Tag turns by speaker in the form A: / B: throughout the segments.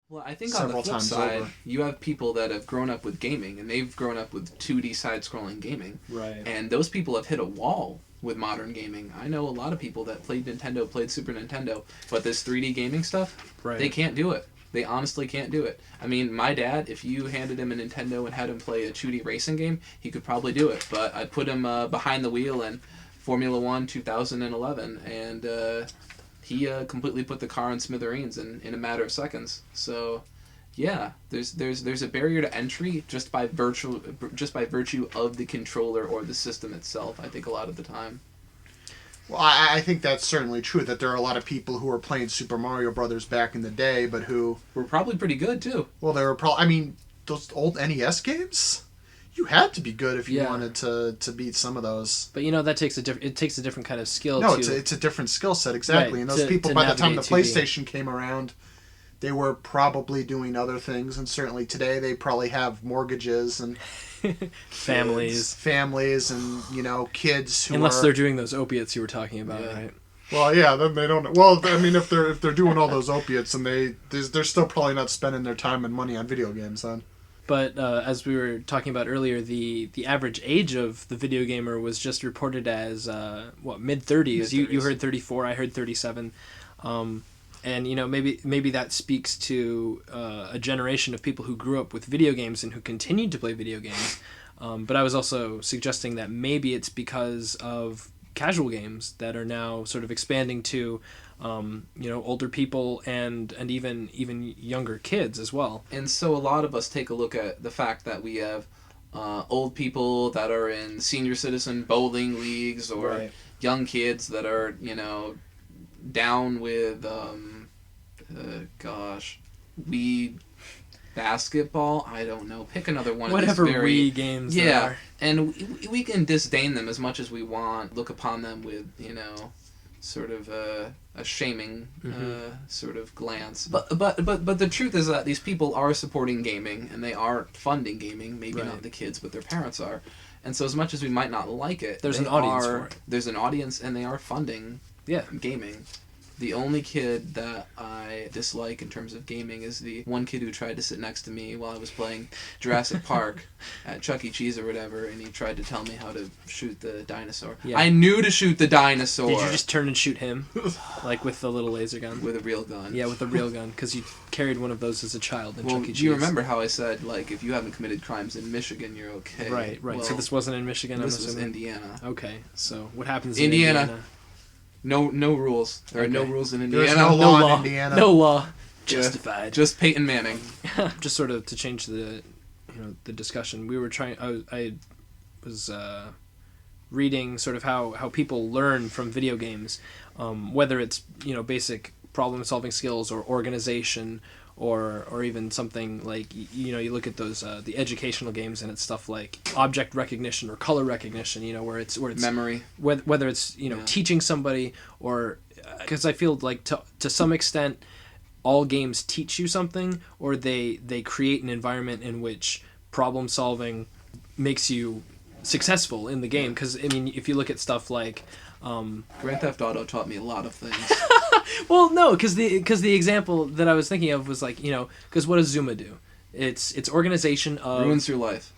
A: Well, I think on the
B: several
A: flip
B: times
A: side,
B: over.
A: you have people that have grown up with gaming, and they've grown up with 2D side-scrolling gaming.
C: Right.
A: And those people have hit a wall with modern gaming. I know a lot of people that played Nintendo, played Super Nintendo, but this 3D gaming stuff,
C: Right.
A: they can't do it. They honestly can't do it. I mean, my dad, if you handed him a Nintendo and had him play a 2D racing game, he could probably do it. But I put him behind the wheel in Formula 1 2011, and he completely put the car in smithereens in a matter of seconds. So, yeah, there's a barrier to entry just by virtue of the controller or the system itself. I think a lot of the time.
B: Well, I think that's certainly true, that there are a lot of people who were playing Super Mario Brothers back in the day, but who...
A: We're probably pretty good, too.
B: Well, they were probably... I mean, those old NES games? You had to be good if you wanted to beat some of those.
C: But, that takes a different kind of skill.
B: No, it's a different skill set, exactly.
C: Right,
B: And those people, by the time the
C: 2D.
B: PlayStation came around, they were probably doing other things, and certainly today they probably have mortgages and...
C: families,
B: and kids who
C: unless
B: are...
C: they're doing those opiates you were talking about, right?
B: Well, yeah, then they don't. Well, I mean, if they're doing all those opiates, and they're still probably not spending their time and money on video games, then.
C: But as we were talking about earlier, the average age of the video gamer was just reported as mid-30s. You heard 34, I heard 37. And maybe that speaks to a generation of people who grew up with video games and who continued to play video games. But I was also suggesting that maybe it's because of casual games that are now sort of expanding to older people and even younger kids as well.
A: And so a lot of us take a look at the fact that we have old people that are in senior citizen bowling leagues, or
C: Right.
A: young kids that are down with Wii basketball. I don't know. Pick another one.
C: Whatever
A: of these
C: Wii games there are.
A: And we can disdain them as much as we want. Look upon them with sort of a shaming sort of glance. But the truth is that these people are supporting gaming, and they are funding gaming. Maybe not the kids, but their parents are. And so as much as we might not like it,
C: there's an audience for it.
A: There's an audience, and they are funding gaming. The only kid that I dislike in terms of gaming is the one kid who tried to sit next to me while I was playing Jurassic Park at Chuck E. Cheese or whatever, and he tried to tell me how to shoot the dinosaur. Yeah. I knew to shoot the dinosaur.
C: Did you just turn and shoot him? Like with the little laser gun?
A: With a real gun.
C: Yeah, with a real gun, because you carried one of those as a child in Chuck E. Cheese.
A: Do you remember how I said, if you haven't committed crimes in Michigan, you're okay?
C: Right.
A: Well,
C: so this wasn't in Michigan,
A: this was Indiana.
C: Okay, so what happens in
A: Indiana? No rules. There are no rules in Indiana.
B: There's no law in Indiana.
C: No law. Justified.
A: Just Peyton Manning.
C: Just sort of to change the discussion. We were trying. I was reading sort of how people learn from video games, whether it's basic problem solving skills or organization. Or even something like you look at those the educational games, and it's stuff like object recognition or color recognition, where it's
A: memory,
C: whether it's teaching somebody, or because I feel like to some extent all games teach you something, or they create an environment in which problem solving makes you successful in the game. Because I mean, if you look at stuff like
A: Grand Theft Auto taught me a lot of things.
C: Well, no, because the example that I was thinking of was because what does Zuma do? It's organization of...
A: Ruins your life.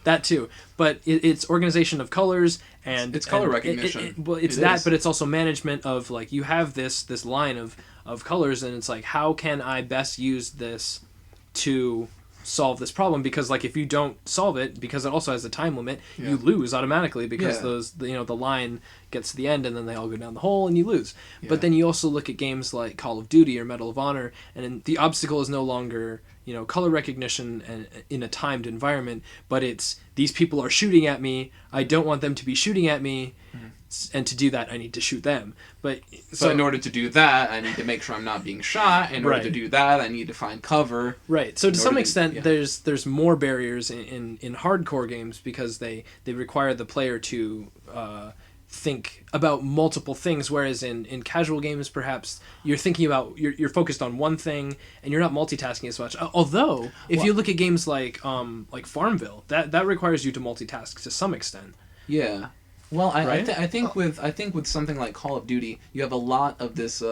C: That too, but it's organization of colors and...
A: It's color recognition.
C: But it's also management of, you have this line of colors, and it's how can I best use this to solve this problem? Because if you don't solve it, because it also has a time limit, you lose automatically, because the line gets to the end and then they all go down the hole and you lose. But then you also look at games like Call of Duty or Medal of Honor, and the obstacle is no longer color recognition and in a timed environment, but it's these people are shooting at me, I don't want them to be shooting at me, and to do that I need to shoot them. But
A: in order to do that, I need to make sure I'm not being shot. In order to do that, I need to find cover.
C: Right. So to some extent, there's more barriers in hardcore games, because they require the player to think about multiple things, whereas in casual games, perhaps you're thinking about you're focused on one thing and you're not multitasking as much. Although if you look at games like Farmville, that requires you to multitask to some extent.
A: Yeah. Well, I think with something like Call of Duty, you have a lot of this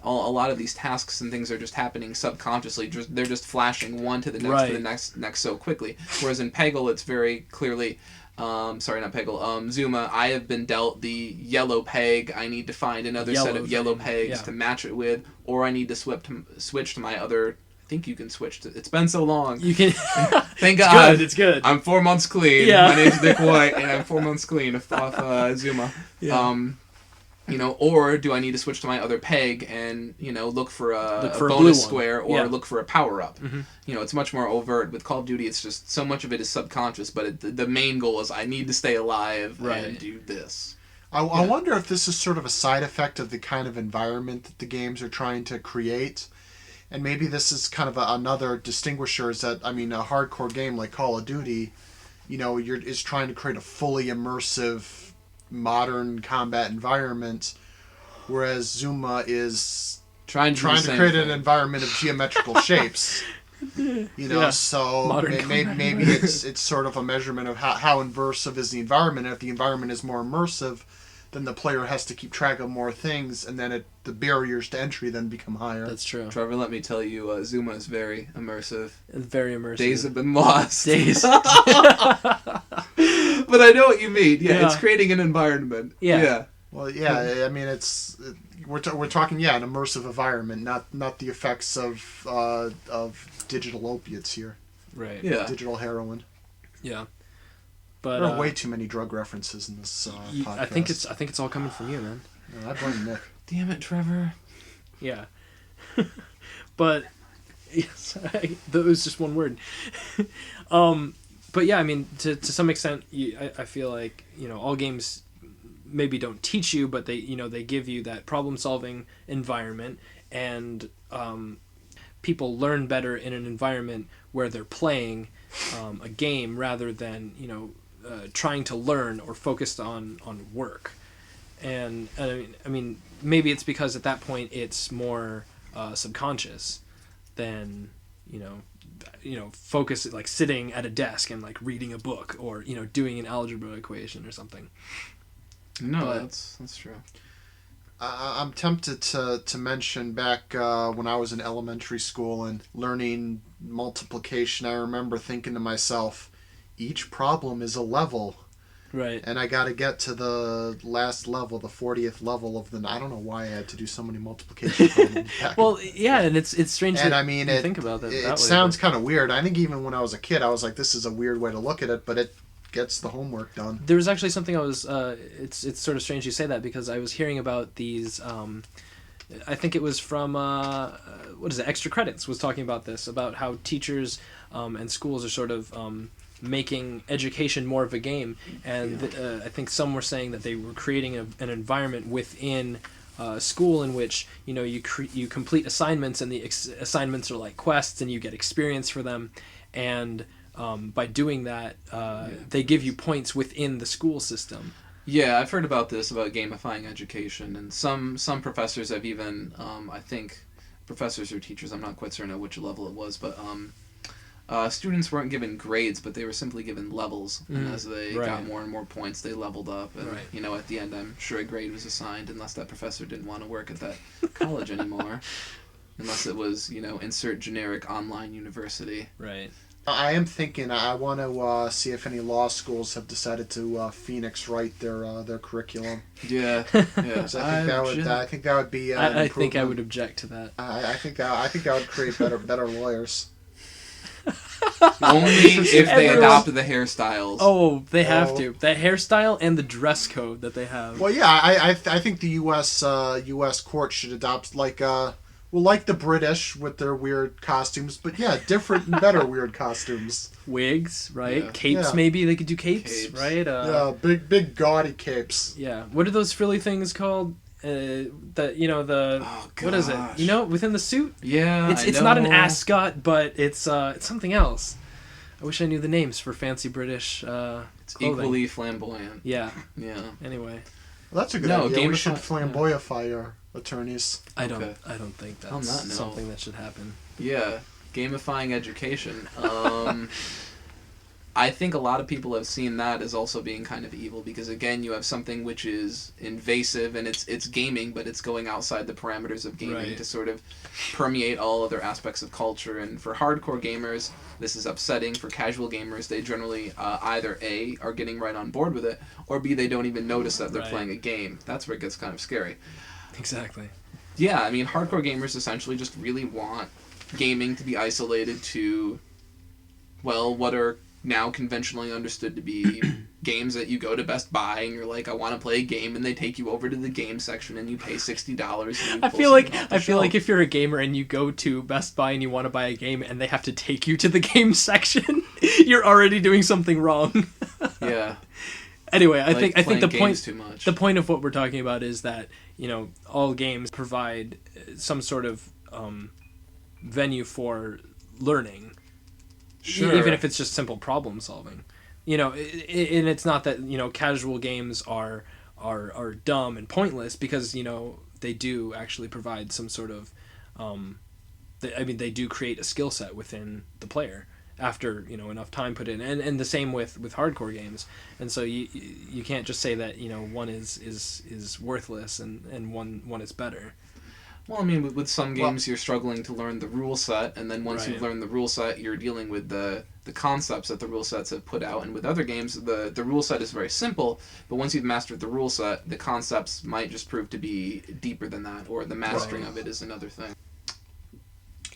A: a lot of these tasks and things are just happening subconsciously. They're just flashing one to the next
C: Right.
A: to the next so quickly. Whereas in Peggle, it's very clearly, sorry, not Peggle, Zuma, I have been dealt the yellow peg. I need to find another set
C: Yellow
A: of yellow
C: thing,
A: pegs
C: yeah.
A: to match it with, or I need to switch to my other. I think you can switch to. It's been so long.
C: You can.
A: Thank
C: It's
A: God.
C: good. It's good.
A: I'm 4 months clean.
C: Yeah.
A: My name's Nick White, and I'm 4 months clean off Zuma.
C: Yeah.
A: Or do I need to switch to my other peg and look for a
C: blue
A: bonus
C: one.
A: square or
C: Yeah.
A: look for a power up?
C: Mhm.
A: It's much more overt with Call of Duty. It's just so much of it is subconscious, but the main goal is I need to stay alive
C: Right.
A: and do this.
B: I wonder if this is sort of a side effect of the kind of environment that the games are trying to create. And maybe this is kind of another distinguisher is that, a hardcore game like Call of Duty, is trying to create a fully immersive, modern combat environment, whereas Zuma is
A: Trying to
B: create an environment of geometrical shapes.
C: Yeah.
B: So
C: Modern
B: maybe it's sort of a measurement of how immersive is the environment. And if the environment is more immersive, then the player has to keep track of more things, and then the barriers to entry then become higher.
C: That's true.
A: Trevor, let me tell you, Zuma is very immersive.
C: It's very immersive.
A: Days have been lost.
C: Days.
A: But I know what you mean. Yeah,
C: Yeah.
A: it's creating an environment.
C: Yeah.
B: Well, yeah, we're talking an immersive environment, not the effects of digital opiates here,
C: Right.
A: Yeah.
B: digital heroin.
C: Yeah. But
B: There are way too many drug references in this podcast.
C: I think it's all coming from you, man.
B: I blame Nick.
A: Damn it, Trevor.
C: Yeah. But yes, that was just one word. But yeah, to some extent, I feel like all games maybe don't teach you, but they give you that problem-solving environment, and people learn better in an environment where they're playing a game rather than trying to learn or focused on work. And maybe it's because at that point it's more subconscious than focus, like sitting at a desk and like reading a book or doing an algebra equation or something.
A: No,
C: But-
A: that's true.
B: I'm tempted to mention back when I was in elementary school and learning multiplication, I remember thinking to myself, each problem is a level.
C: Right.
B: And I got to get to the last level, the 40th level of the... I don't know why I had to do so many multiplication problems back.
C: Well, yeah, and it's strange
B: And
C: that you think about that.
B: It
C: that way,
B: sounds
C: but
B: kind of weird. I think even when I was a kid, I was like, this is a weird way to look at it, but it gets the homework done.
C: there was actually something I was. It's sort of strange you say that, because I was hearing about these. I think it was from Extra Credits was talking about this, about how teachers and schools are sort of making education more of a game, and I think some were saying that they were creating an environment within school in which you complete assignments, and the assignments are like quests, and you get experience for them, and by doing that they give you points within the school system.
A: Yeah, I've heard about this, about gamifying education, and some professors have even, I think, professors or teachers, I'm not quite certain at which level it was, but students weren't given grades, but they were simply given levels, and as they
C: right.
A: got more and more points, they leveled up, and
C: Right.
A: at the end, I'm sure a grade was assigned, unless that professor didn't want to work at that college anymore, unless it was, insert generic online university.
C: Right.
B: I am thinking I want to see if any law schools have decided to Phoenix write their curriculum.
A: Yeah, yeah.
B: So I think that would be.
C: I think I would object to that.
B: I think that would create better lawyers.
A: Only if they
C: Everyone-
A: adopt the hairstyles.
C: Oh, they have
B: Oh.
C: to. That hairstyle and the dress code that they have.
B: Well, yeah, I think the U.S. court should adopt like the British with their weird costumes, but yeah, different and better weird costumes.
C: Wigs, right?
A: Yeah.
C: Capes,
B: Yeah.
C: maybe they could do capes,
A: Capes.
C: right?
B: Yeah, big gaudy capes.
C: Yeah. What are those frilly things called? The
A: Oh,
C: what is it?
A: gosh.
C: Within the suit.
A: Yeah,
C: It's not an ascot, but it's something else. I wish I knew the names for fancy British
A: It's
C: clothing.
A: equally flamboyant.
C: Yeah.
A: Yeah.
C: Anyway,
B: Well, that's a good
A: No,
B: idea. We
A: gamify-
B: should flamboyify our attorneys.
C: I
A: Okay.
C: don't think
A: On
C: that's
A: that note.
C: something that should happen.
A: Yeah. Gamifying education. I think a lot of people have seen that as also being kind of evil because, again, you have something which is invasive and it's gaming, but it's going outside the parameters of gaming to sort of permeate all other aspects of culture. And for hardcore gamers, this is upsetting. For casual gamers, they generally either A, are getting right on board with it, or B, they don't even notice that they're playing a game. That's where it gets kind of scary.
C: Exactly.
A: Yeah, I mean, hardcore gamers essentially just really want gaming to be isolated to, well, what are now conventionally understood to be games that you go to Best Buy and you're like, I want to play a game, and they take you over to the game section and you pay $60. And
C: I feel like if you're a gamer and you go to Best Buy and you want to buy a game and they have to take you to the game section, you're already doing something wrong.
A: Yeah.
C: Anyway, I think the point of what we're talking about is that, all games provide some sort of venue for learning. Sure. Even if it's just simple problem solving, and it's not that casual games are dumb and pointless, because they do actually provide some sort of they do create a skill set within the player after enough time put in, and the same with hardcore games. And so you can't just say that one is worthless and one is better.
A: Well, I mean, with some games, you're struggling to learn the rule set, and then once you've learned the rule set, you're dealing with the concepts that the rule sets have put out. And with other games, the rule set is very simple, but once you've mastered the rule set, the concepts might just prove to be deeper than that, or the mastering of it is another thing.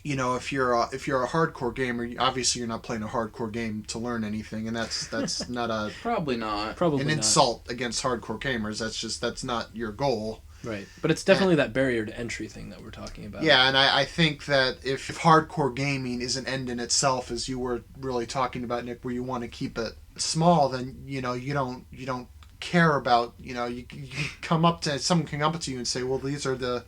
B: If you're a hardcore gamer, obviously you're not playing a hardcore game to learn anything, and that's not
A: probably not
B: an insult against hardcore gamers. That's not your goal.
C: Right, but it's definitely that barrier to entry thing that we're talking about.
B: Yeah, and I think that if hardcore gaming is an end in itself, as you were really talking about, Nick, where you want to keep it small, then you don't care about you come up to someone can come up to you and say, well, these are the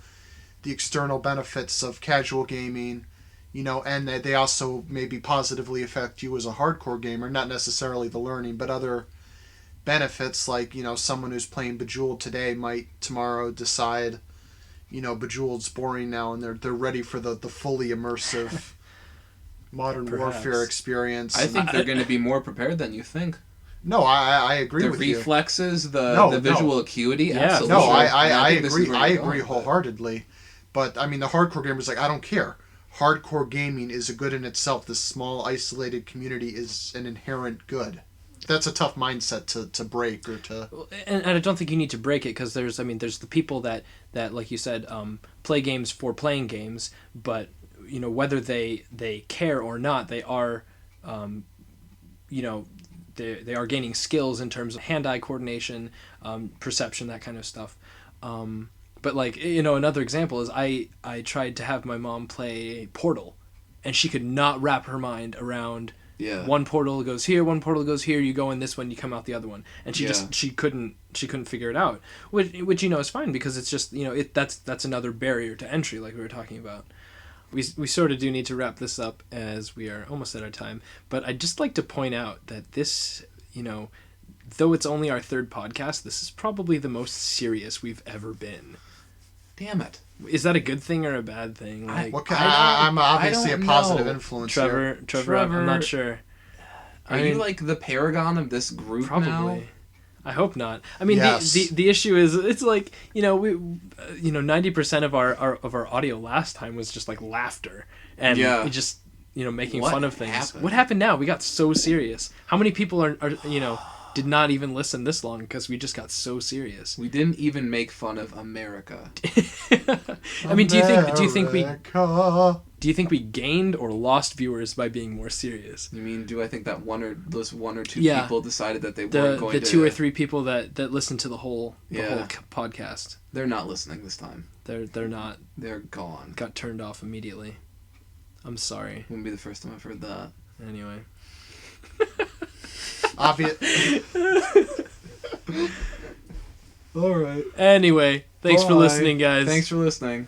B: external benefits of casual gaming, and they also maybe positively affect you as a hardcore gamer, not necessarily the learning, but other benefits, like someone who's playing Bejeweled today might tomorrow decide Bejeweled's boring now, and they're ready for the fully immersive modern warfare experience.
A: I think they're going to be more prepared than you think.
B: No, I agree with you.
A: The reflexes, the visual acuity, absolutely.
B: No, I agree. I agree wholeheartedly. But I mean, the hardcore gamer's like, I don't care. Hardcore gaming is a good in itself. This small, isolated community is an inherent good. That's a tough mindset to break or to.
C: And I don't think you need to break it, because there's the people that like you said, play games for playing games, but whether they care or not, they are they are gaining skills in terms of hand-eye coordination, perception, that kind of stuff. But another example is I tried to have my mom play Portal, and she could not wrap her mind around. Yeah. One portal goes here, one portal goes here. You go in this one, you come out the other one, and she couldn't figure it out. Which is fine, because it's just that's another barrier to entry, like we were talking about. We sort of do need to wrap this up, as we are almost at our time. But I'd just like to point out that this, though it's only our third podcast, this is probably the most serious we've ever been.
A: Damn it.
C: Is that a good thing or a bad thing?
B: I'm obviously a positive influence
C: Trevor, I'm not sure.
A: Are you like the paragon of this group
C: probably
A: now?
C: I hope not. I mean,
B: yes.
C: the issue is, it's like, we 90% of our audio last time was just like laughter and just making fun of things. What happened now? We got so serious. How many people are did not even listen this long because we just got so serious?
A: We didn't even make fun of America.
C: I mean, do you think we gained or lost viewers by being more serious?
A: You mean, do I think that those one or two people decided that they weren't going to...
C: The 2 or 3 people that listened to the whole podcast.
A: They're not listening this time.
C: They're not.
A: They're gone.
C: Got turned off immediately. I'm sorry.
A: Wouldn't be the first time I've heard that.
C: Anyway.
B: Obvious.
A: All right.
C: Anyway, thanks for listening, guys.
A: Thanks for listening.